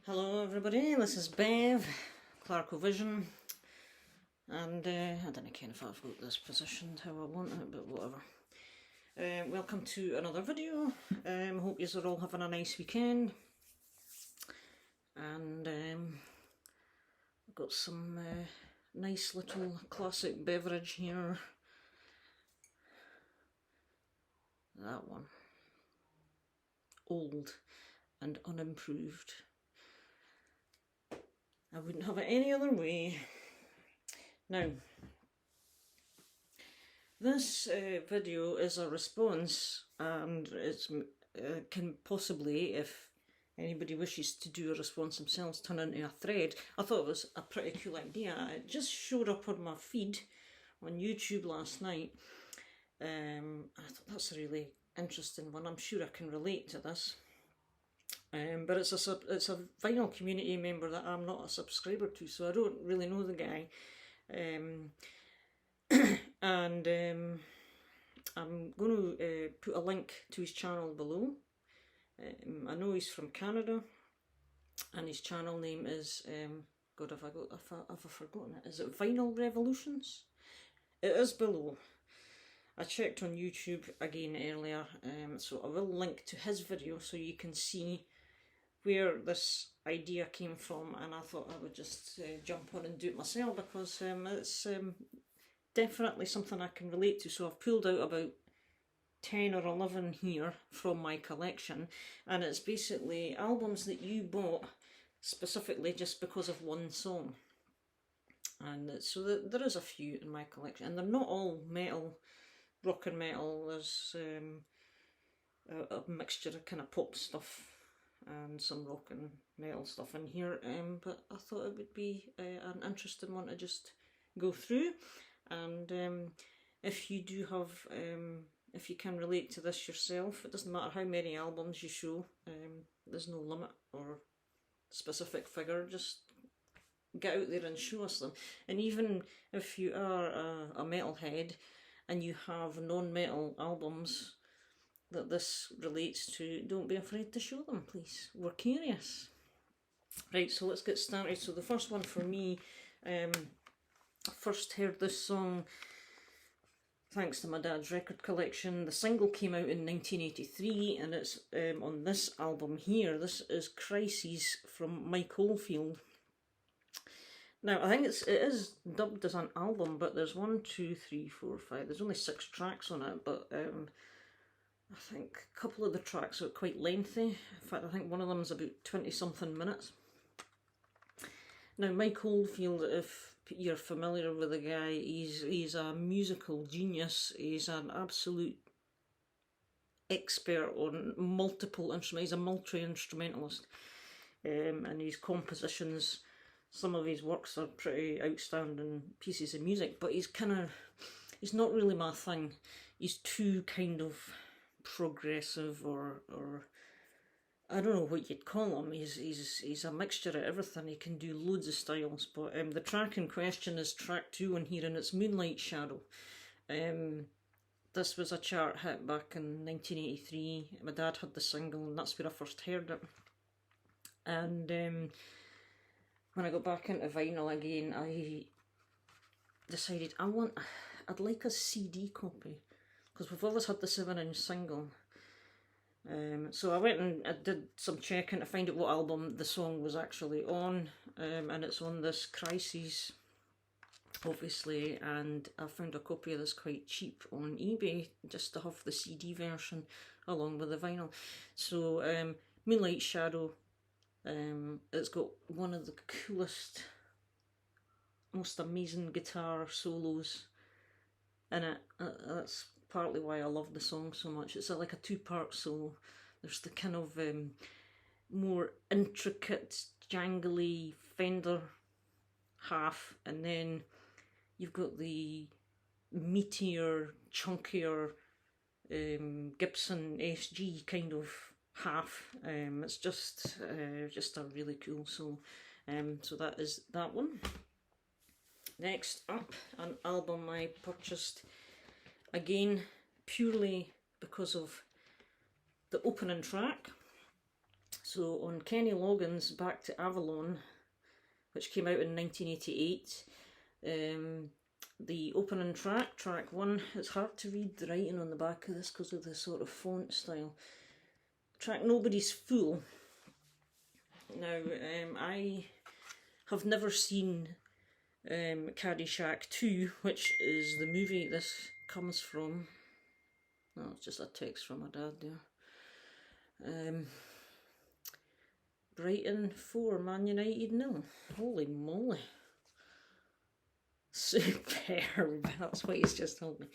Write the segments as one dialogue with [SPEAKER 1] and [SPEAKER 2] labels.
[SPEAKER 1] Hello everybody, this is Bev, Clarkovision, and I don't know if I've got this positioned how I want it, but whatever. Welcome to another video. Hope you are all having a nice weekend, and I've got some nice little classic beverage here. That one, old and unimproved. I wouldn't have it any other way. Now, this video is a response, and it's can possibly, if anybody wishes to do a response themselves, turn into a thread. I thought it was a pretty cool idea. It just showed up on my feed on YouTube last night. I thought that's a really interesting one. I'm sure I can relate to this. But it's a vinyl community member that I'm not a subscriber to, so I don't really know the guy. And I'm going to put a link to his channel below. I know he's from Canada, and his channel name is God, have I forgotten it? Is it Vinyl Revolutions? It is below. I checked on YouTube again earlier, so I will link to his video so you can see where this idea came from, and I thought I would just jump on and do it myself because it's definitely something I can relate to. So I've pulled out about 10 or 11 here from my collection, and it's basically albums that you bought specifically just because of one song. And so there is a few in my collection, and they're not all metal, rock and metal. There's a mixture of kind of pop stuff and some rock and metal stuff in here, but I thought it would be an interesting one to just go through. And if you do have, if you can relate to this yourself, it doesn't matter how many albums you show, there's no limit or specific figure, just get out there and show us them. And even if you are a metalhead and you have non-metal albums that this relates to, don't be afraid to show them, please. We're curious. Right, so let's get started. So the first one for me, first heard this song thanks to my dad's record collection. The single came out in 1983, and it's on this album here. This is Crises from Mike Oldfield. Now, I think it is dubbed as an album, but there's 1, 2, 3, 4, 5. There's only 6 tracks on it, but I think a couple of the tracks are quite lengthy. In fact, I think one of them is about 20-something minutes. Now, Mike Oldfield, if you're familiar with the guy, he's a musical genius. He's an absolute expert on multiple instruments. He's a multi-instrumentalist, and his compositions, some of his works are pretty outstanding pieces of music, but he's not really my thing. He's too kind of progressive, or I don't know what you'd call him. He's a mixture of everything. He can do loads of styles, but the track in question is track 2 on here, and it's Moonlight Shadow. This was a chart hit back in 1983. My dad had the single, and that's where I first heard it. And when I got back into vinyl again, I decided I'd like a CD copy, because we've always had the 7-inch single. So I went and I did some checking to find out what album the song was actually on, and it's on this Crises, obviously, and I found a copy of this quite cheap on eBay, just to have the CD version along with the vinyl. So Moonlight Shadow, it's got one of the coolest, most amazing guitar solos in it. That's partly why I love the song so much. It's like a 2-part solo. There's the kind of more intricate, jangly Fender half, and then you've got the meatier, chunkier Gibson SG kind of half. It's just a really cool song. So that is that one. Next up, an album I purchased again purely because of the opening track. So on Kenny Loggins' Back to Avalon, which came out in 1988, the opening track, track 1, it's hard to read the writing on the back of this because of the sort of font style. Track Nobody's Fool. Now, I have never seen Caddyshack 2, which is the movie this comes from. No, it's just a text from my dad there. Brighton 4, Man United 0. Holy moly. Superb. That's what he's just told me.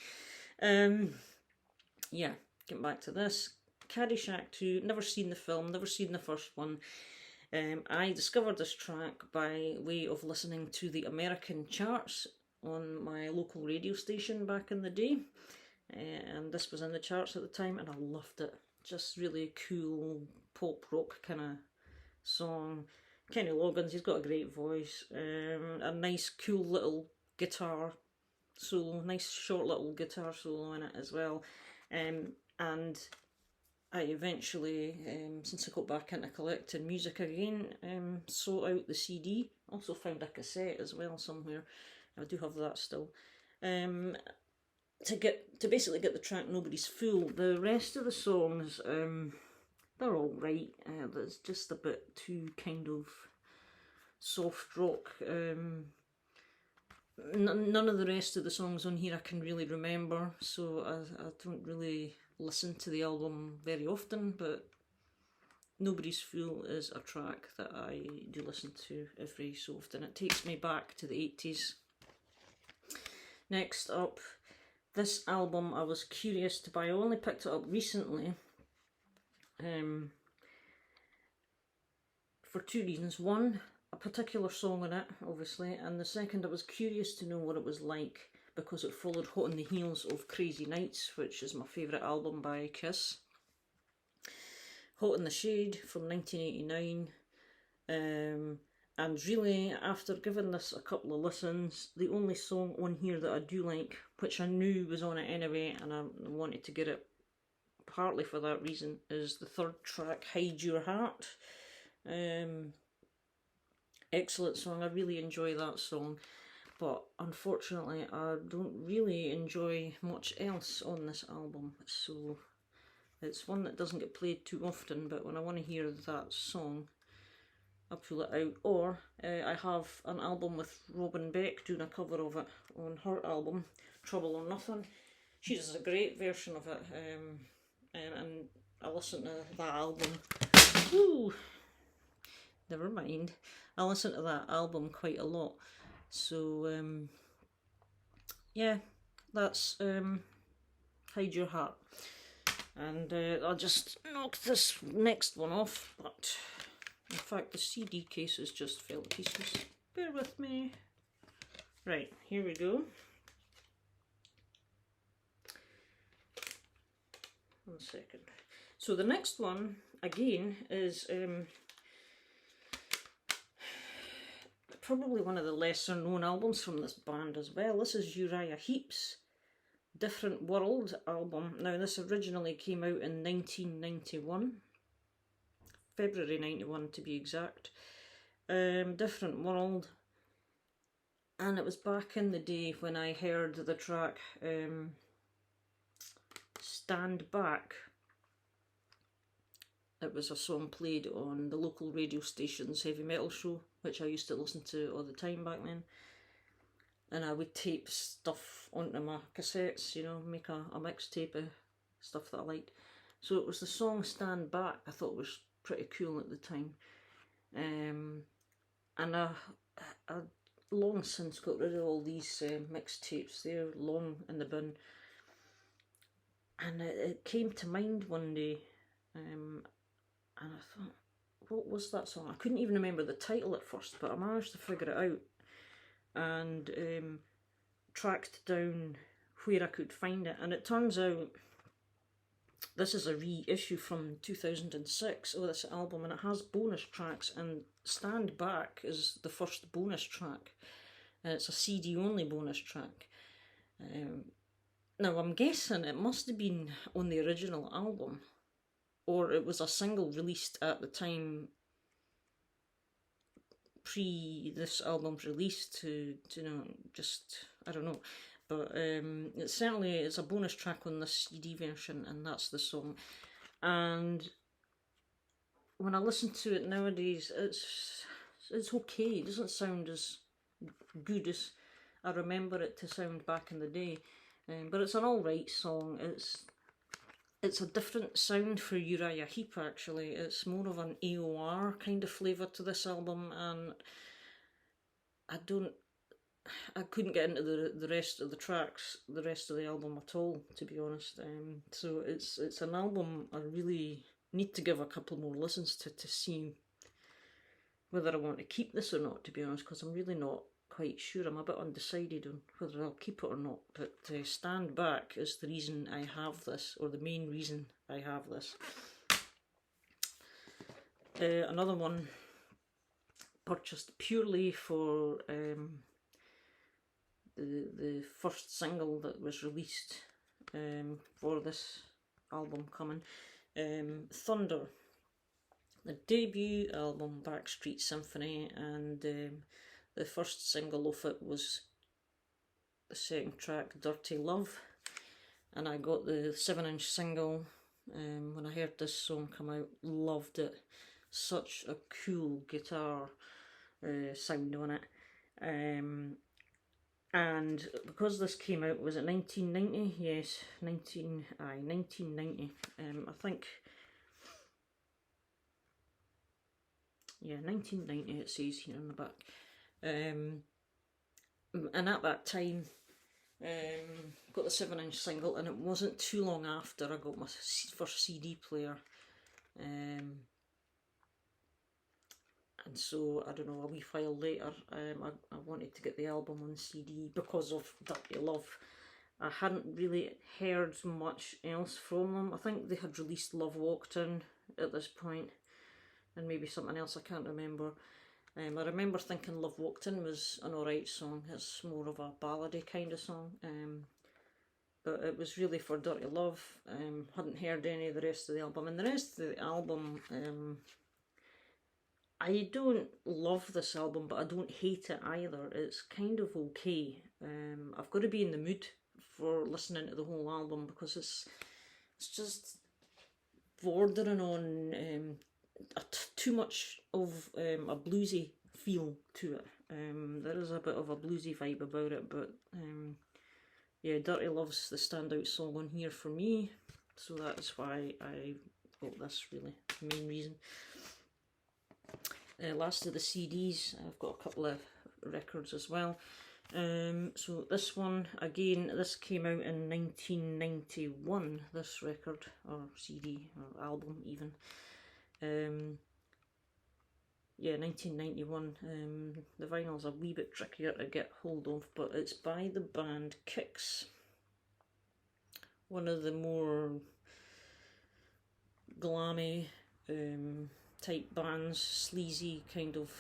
[SPEAKER 1] Yeah, getting back to this. Caddyshack 2, never seen the film, never seen the first one. I discovered this track by way of listening to the American charts on my local radio station back in the day. And this was in the charts at the time and I loved it. Just really cool pop rock kind of song. Kenny Loggins, he's got a great voice. A nice cool little guitar solo, nice short little guitar solo in it as well. And I eventually, since I got back into collecting music again, sought out the CD. Also found a cassette as well somewhere. I do have that still. To basically get the track Nobody's Fool. The rest of the songs, they're all right. There's just a bit too kind of soft rock. None of the rest of the songs on here I can really remember, so I don't really listen to the album very often, but Nobody's Fool is a track that I do listen to every so often. It takes me back to the 80s. Next up, this album I was curious to buy. I only picked it up recently for two reasons. One, a particular song in it, obviously, and the second, I was curious to know what it was like because it followed hot on the heels of Crazy Nights, which is my favourite album by Kiss. Hot in the Shade from 1989, and really, after giving this a couple of listens, the only song on here that I do like, which I knew was on it anyway, and I wanted to get it partly for that reason, is the third track, Hide Your Heart. Excellent song, I really enjoy that song, but unfortunately I don't really enjoy much else on this album, so it's one that doesn't get played too often, but when I want to hear that song I pull it out. Or I have an album with Robin Beck doing a cover of it on her album, Trouble or Nothing. She does a great version of it, and I listen to that album. Woo! Never mind. I listen to that album quite a lot. So, yeah, that's Hide Your Heart. And I'll just knock this next one off, but in fact the CD cases just fell to pieces. Bear with me. Right, here we go. One second. So the next one, again, is probably one of the lesser known albums from this band as well. This is Uriah Heep's Different World album. Now this originally came out in 1991, February 91 to be exact. Different World, and it was back in the day when I heard the track Stand Back. It was a song played on the local radio station's heavy metal show, which I used to listen to all the time back then. And I would tape stuff onto my cassettes, you know, make a mixtape of stuff that I liked. So it was the song Stand Back I thought was pretty cool at the time. And I long since got rid of all these mixtapes. They're long in the bin. And it came to mind one day, and I thought, what was that song? I couldn't even remember the title at first, but I managed to figure it out and tracked down where I could find it. And it turns out this is a reissue from 2006 of this album, and it has bonus tracks, and Stand Back is the first bonus track, and it's a CD only bonus track. Now I'm guessing it must have been on the original album, or it was a single released at the time pre this album's release to you know, just, I don't know. But it certainly is a bonus track on this CD version, and that's the song. And when I listen to it nowadays, it's okay. It doesn't sound as good as I remember it to sound back in the day. But it's an alright song. It's a different sound for Uriah Heep, actually. It's more of an AOR kind of flavour to this album, and I couldn't get into the rest of the tracks, the rest of the album at all, to be honest. So it's an album I really need to give a couple more listens to see whether I want to keep this or not, to be honest, because I'm really not quite sure. I'm a bit undecided on whether I'll keep it or not. But Stand Back is the reason I have this, or the main reason I have this. Another one purchased purely for the first single that was released for this album coming, Thunder, the debut album Backstreet Symphony, and the first single of it was the second track, Dirty Love, and I got the 7-inch single when I heard this song come out. Loved it. Such a cool guitar sound on it. And because this came out, was it 1990? Yes, 1990. I think, yeah, 1990 it says here in the back. And at that time, got the 7-inch single, and it wasn't too long after I got my first CD player. And so, I don't know, a wee while later, I wanted to get the album on CD because of Dirty Love. I hadn't really heard much else from them. I think they had released Love Walked In at this point, and maybe something else, I can't remember. I remember thinking Love Walked In was an alright song. It's more of a ballady kind of song. But it was really for Dirty Love. Hadn't heard any of the rest of the album. And the rest of the album, I don't love this album, but I don't hate it either. It's kind of okay. I've got to be in the mood for listening to the whole album, because it's just bordering on too much of a bluesy feel to it. There is a bit of a bluesy vibe about it, but yeah, Dirty Love's the standout song on here for me, so that is why I got this, really, the main reason. Last of the CDs, I've got a couple of records as well. So this one, again, this came out in 1991, this record, or CD, or album even. Yeah, 1991. The vinyl's a wee bit trickier to get hold of, but it's by the band Kix. One of the more glammy type bands, sleazy kind of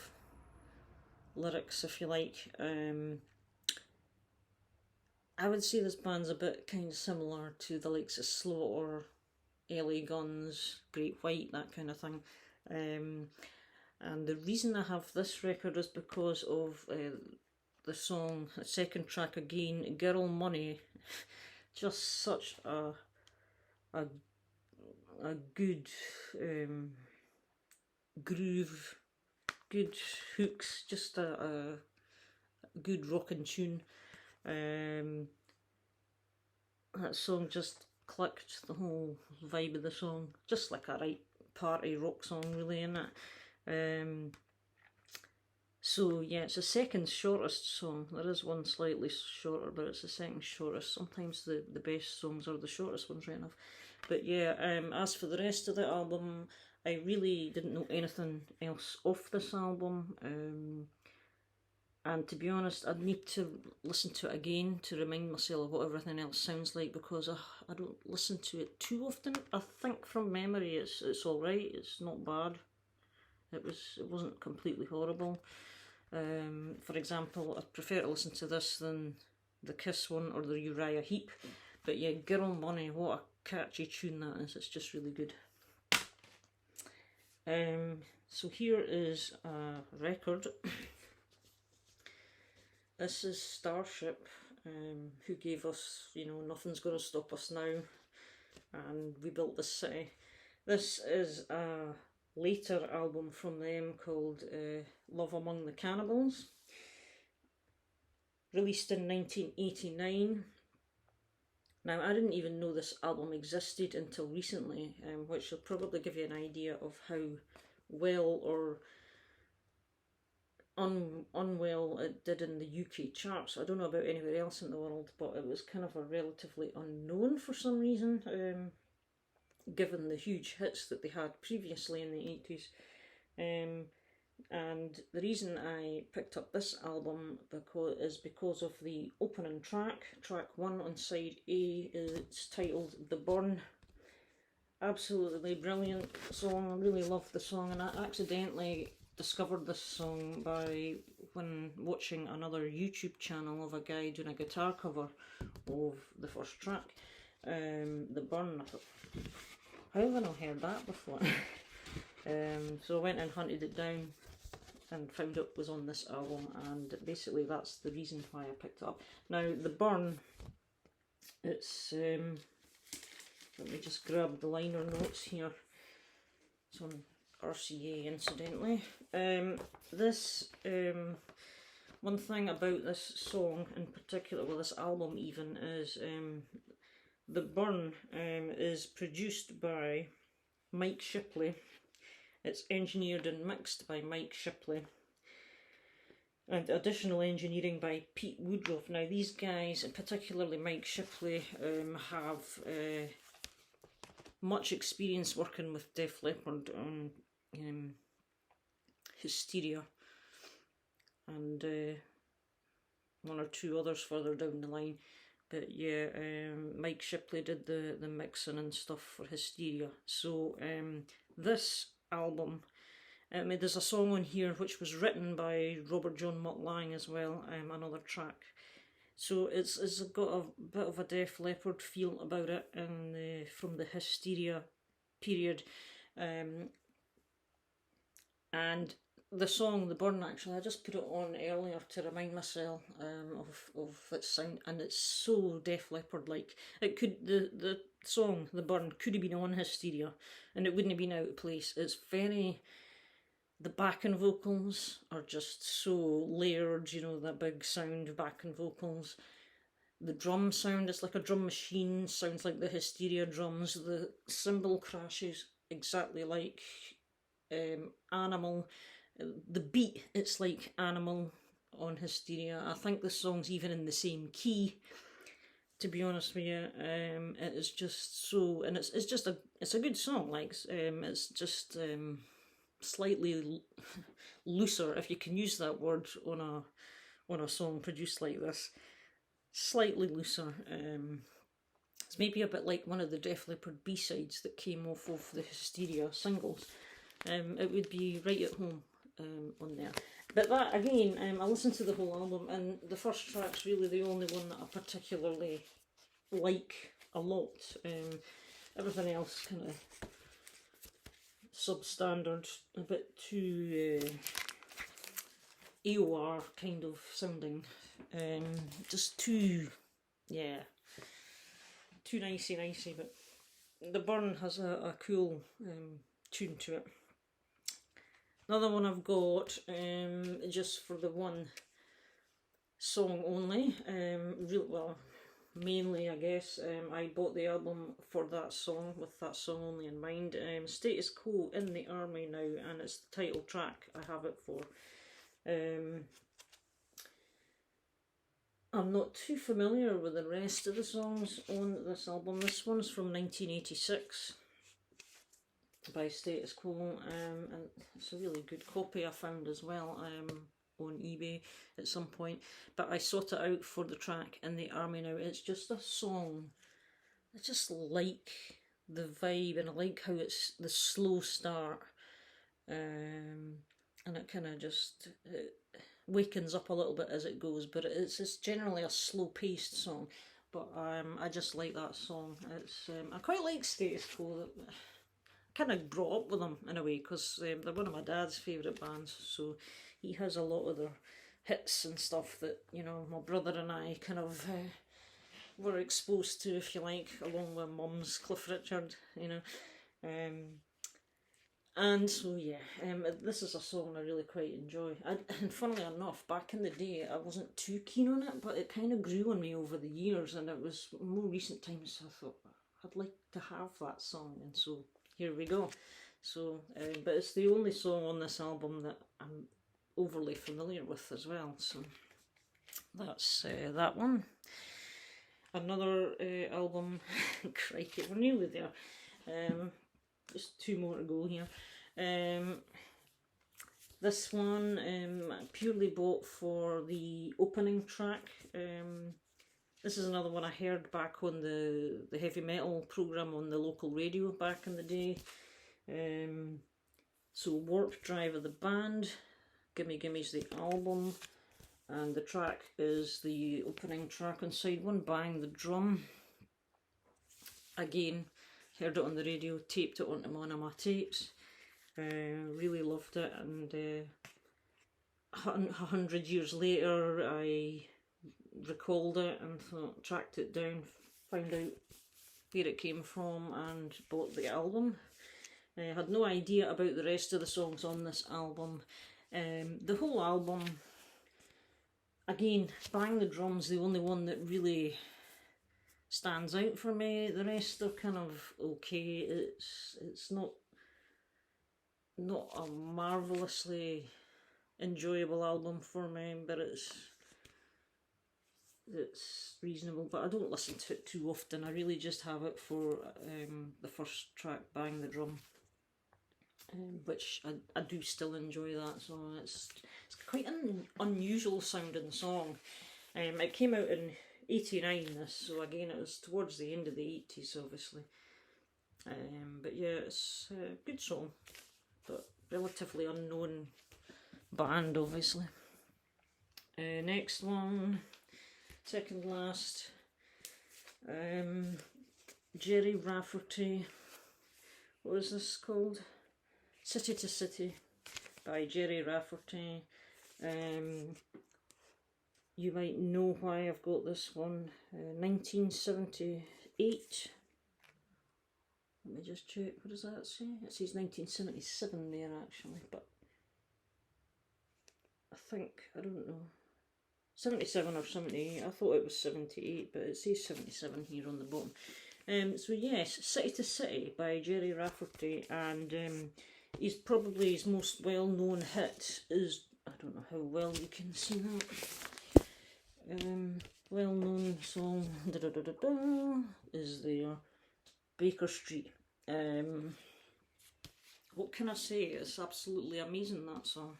[SPEAKER 1] lyrics, if you like. I would say this band's a bit kind of similar to the likes of Slaughter, LA Guns, Great White, that kind of thing. And the reason I have this record is because of the song, the second track again, Girl Money. Just such a good groove, good hooks, just a good rockin' tune. That song just clicked, the whole vibe of the song, just like a right party rock song, really, innit? So yeah, it's the second shortest song. There is one slightly shorter, but it's the second shortest. Sometimes the best songs are the shortest ones, right enough. But yeah, as for the rest of the album, I really didn't know anything else off this album. And to be honest, I'd need to listen to it again to remind myself of what everything else sounds like, because I don't listen to it too often. I think from memory it's alright, it's not bad. It wasn't completely horrible. For example, I prefer to listen to this than the Kiss one or the Uriah Heep. But yeah, Girl Money, what a catchy tune that is. It's just really good. So here is a record. This is Starship, who gave us, you know, Nothing's Gonna Stop Us Now, and We Built This City. This is a later album from them called Love Among the Cannibals, released in 1989. Now, I didn't even know this album existed until recently, which will probably give you an idea of how well or unwell it did in the UK charts. I don't know about anywhere else in the world, but it was kind of a relatively unknown for some reason, given the huge hits that they had previously in the 80s. And the reason I picked up this album is because of the opening track. Track 1 on side A is titled The Burn. Absolutely brilliant song. I really love the song, and I accidentally discovered this song when watching another YouTube channel of a guy doing a guitar cover of the first track, The Burn. I thought, how have I not heard that before? So I went and hunted it down and found it was on this album, and basically that's the reason why I picked it up. Now, The Burn, it's, let me just grab the liner notes here. It's on RCA, incidentally. One thing about this song in particular, well, this album even, is The Burn is produced by Mike Shipley. It's engineered and mixed by Mike Shipley, and additional engineering by Pete Woodruff. Now, these guys, and particularly Mike Shipley, have much experience working with Def Leppard on Hysteria, and one or two others further down the line. But yeah, Mike Shipley did the mixing and stuff for Hysteria. So this album, there's a song on here which was written by Robert John Mutt-Lange as well, another track. So it's got a bit of a Def Leppard feel about it, and from the Hysteria period. And the song, The Burn, actually, I just put it on earlier to remind myself of its sound, and it's so Def Leppard-like. It could, the song, The Burn, could have been on Hysteria, and it wouldn't have been out of place. It's very, the backing vocals are just so layered, you know, that big sound backing vocals. The drum sound, it's like a drum machine, sounds like the Hysteria drums. The cymbal crashes exactly like Animal. The beat, it's like Animal on Hysteria. I think the song's even in the same key, to be honest with you. It is just so, and it's a good song. Like, it's just slightly looser, if you can use that word on a song produced like this. Slightly looser. It's maybe a bit like one of the Def Leppard B-sides that came off of the Hysteria singles. It would be right at home on there. But that, again, I listened to the whole album, and the first track's really the only one that I particularly like a lot. Everything else kind of substandard, a bit too AOR kind of sounding. Just too, yeah, too nicey, but The Burn has a cool tune to it. Another one I've got, just for the one song only, well, mainly I guess, I bought the album for that song, with that song only in mind. Status Quo, In the Army Now, and it's the title track I have it for. I'm not too familiar with the rest of the songs on this album. This one's from 1986. By Status Quo, and it's a really good copy I found as well on eBay at some point, but I sought it out for the track In the Army Now. It's just a song, I just like the vibe, and I like how it's the slow start, and it kind of just wakens up a little bit as it goes, but it's generally a slow paced song, but I just like that song. It's I quite like Status Quo. kind of brought up with them in a way, because they're one of my dad's favourite bands, so he has a lot of their hits and stuff that, you know, my brother and I kind of were exposed to, if you like, along with Mum's Cliff Richard, you know. And so yeah, this is a song I really quite enjoy. And funnily enough, back in the day, I wasn't too keen on it, but it kind of grew on me over the years, and it was more recent times I thought I'd like to have that song, and so here we go. So, but it's the only song on this album that I'm overly familiar with as well, so that's that one. Another album, crikey, we're nearly there. Just two more to go here. This one I purely bought for the opening track. This is another one I heard back on the heavy metal programme on the local radio back in the day. So Warp Drive of the band, Gimme Gimme's the album, and the track is the opening track on side one, Bang the Drum. Again, heard it on the radio, taped it onto one of my tapes. Really loved it, and 100 years later I recalled it and tracked it down, found out where it came from, and bought the album. I had no idea about the rest of the songs on this album. The whole album, again, Bang the Drum's the only one that really stands out for me. The rest are kind of okay. It's not a marvellously enjoyable album for me, but it's reasonable. But I don't listen to it too often. I really just have it for the first track, Bang the Drum, which I do still enjoy that song. It's quite an unusual sounding song. It came out in '89, this, so again it was towards the end of the '80s, obviously. But yeah, it's a good song, but relatively unknown band, obviously. Next one, second last, Gerry Rafferty. What was this called? City to City by Gerry Rafferty. You might know why I've got this one. 1978. Let me just check. What does that say? It says 1977 there, actually, but I think, I don't know, 77 or 78. I thought it was 78, but it says 77 here on the bottom. So yes, City to City by Gerry Rafferty, and he's probably his most well-known hit is, I don't know how well you can see that. Well-known song is there, Baker Street. What can I say? It's absolutely amazing, that song.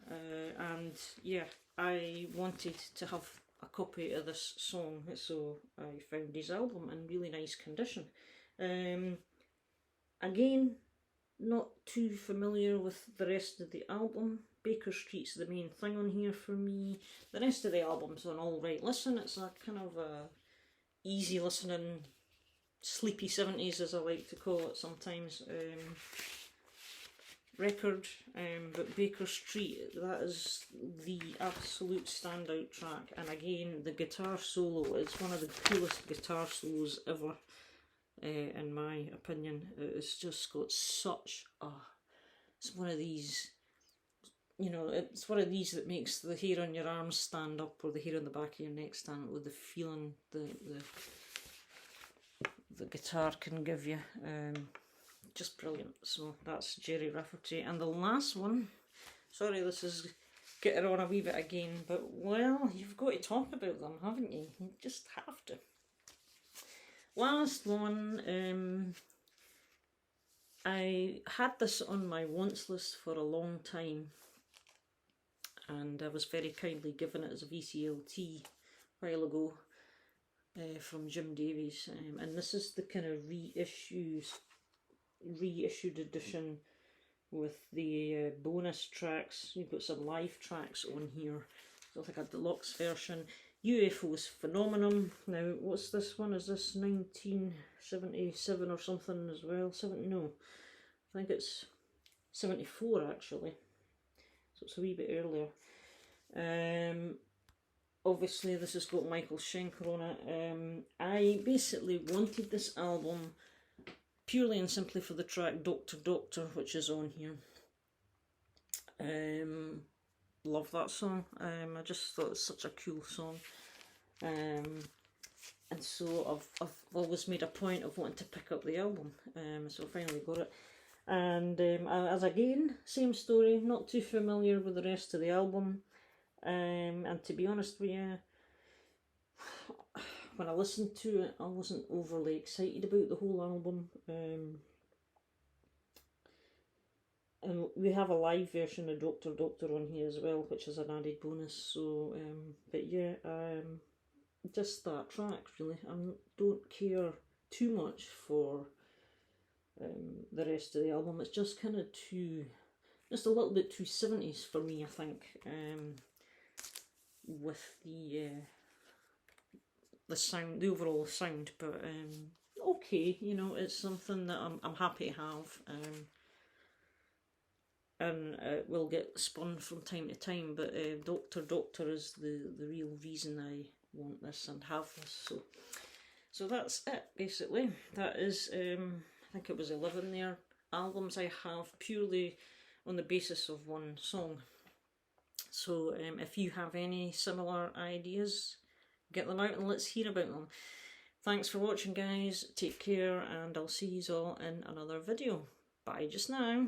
[SPEAKER 1] And yeah, I wanted to have a copy of this song, so I found his album in really nice condition. Again, not too familiar with the rest of the album. Baker Street's the main thing on here for me. The rest of the album's an alright listen. It's a kind of a easy listening, sleepy 70s, as I like to call it sometimes, record. But Baker Street, that is the absolute standout track. And again, the guitar solo is one of the coolest guitar solos ever, in my opinion. It's just got such a... It's one of these... You know, it's one of these that makes the hair on your arms stand up, or the hair on the back of your neck stand up, with the feeling the guitar can give you. Just brilliant. So that's Gerry Rafferty. And the last one, sorry this is getting on a wee bit again, but well, you've got to talk about them, haven't you? You just have to. Last one, I had this on my wants list for a long time, and I was very kindly given it as a VCLT a while ago from Jim Davies, and this is the kind of reissued edition with the bonus tracks. You've got some live tracks on here, so like a deluxe version. UFOs Phenomenon. Now, what's this one? Is this 1977 or something as well? No, I think it's 74 actually. So it's a wee bit earlier. Obviously this has got Michael Schenker on it. I basically wanted this album purely and simply for the track Doctor Doctor, which is on here. Love that song. I just thought it's such a cool song. And so I've always made a point of wanting to pick up the album. So I finally got it. And as again, same story, not too familiar with the rest of the album. And to be honest with you, when I listened to it, I wasn't overly excited about the whole album. And we have a live version of Doctor Doctor on here as well, which is an added bonus. So, but yeah, just that track really. I don't care too much for the rest of the album. It's just kind of just a little bit too 70s for me, I think. With the sound, the overall sound, but okay, you know, it's something that I'm happy to have. And it will get spun from time to time, but Doctor Doctor is the real reason I want this and have this. So that's it basically. That is I think it was 11 there albums I have purely on the basis of one song. So if you have any similar ideas, get them out and let's hear about them. Thanks for watching, guys. Take care, and I'll see you all in another video. Bye just now.